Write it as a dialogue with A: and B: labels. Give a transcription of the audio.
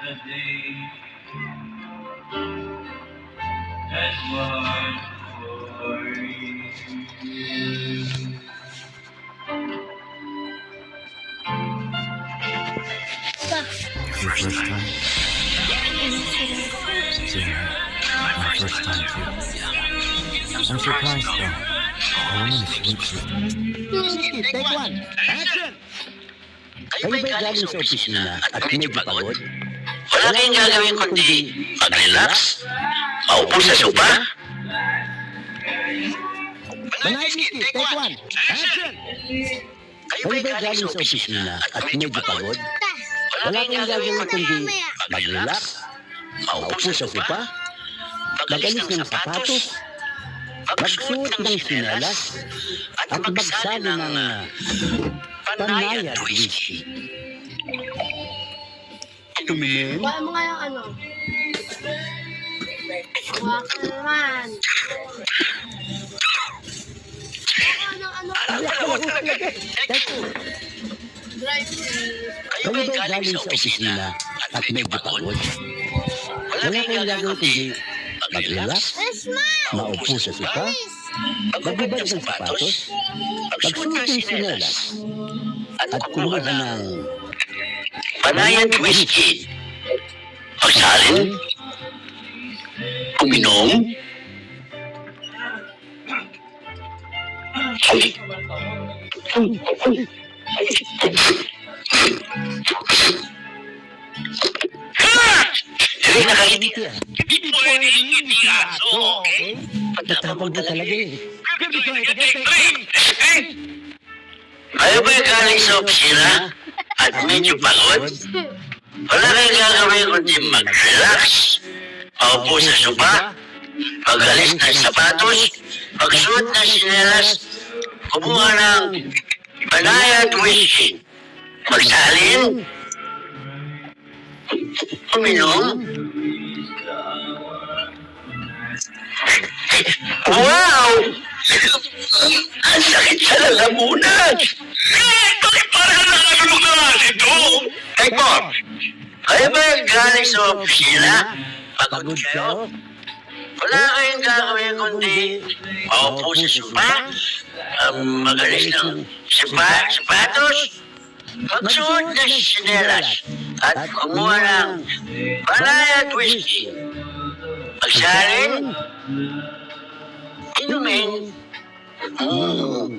A: a day that's much for you.
B: Your first time? Yeah, my first time too. I'm surprised though. A woman is sweet.
C: Sige, take one. Action! Kayo ba'y galing sa opisina at medyo pagod?
D: Wala kayong gagawin kundi mag-relax, maupo sa sopa.
C: Manay Whiskey, take one. Action!
D: Kayo
C: Kayo ba'y galing sa opisina at medyo pagod? Wala kayong gagawin kundi mag-relax, maupo sa sopa, magalis ng sapatos, magsuot ng sinelas, at magsali ng panay at whiskey. Inumin?
E: Wala mo nga yung ano. Wala ka naman. Ano. Drive please.
C: Kayo ba'y galing sa opisina at medyo pagod? Wala kayong gagawin kundi mag-relax,
E: Yes, ma'am.
C: maupo sa sopa, magbabad ng sapatos, magsuot ng sinelas, at kumuha ng
D: Panayan whiskey. Magsalin, uminom, hindi nakangiti.
C: Hindi po hindi aso, okay? Pagkatapang mo talaga eh.
D: Kayo ba'y galing sa opisina at medyo pagod? Wala kayong gagawin kundi mag-relax, maupo sa sopa, magalis ng sapatos, magsuot ng sinelas, kumuha ng panaya at whiskey, magsalin, uminom. Wow! Ang sakit sa lalamunan! Bakit parang nakatulungan ito? Ay po, kayo ba yung galing sa opisina? Pagod kayo? Wala kayong gagawin kundi maupo sa sopa, magalis ng sapatos, magsuot ng sinelas, at kumuha ng panay at whiskey. Magsalin, inumin. Wow!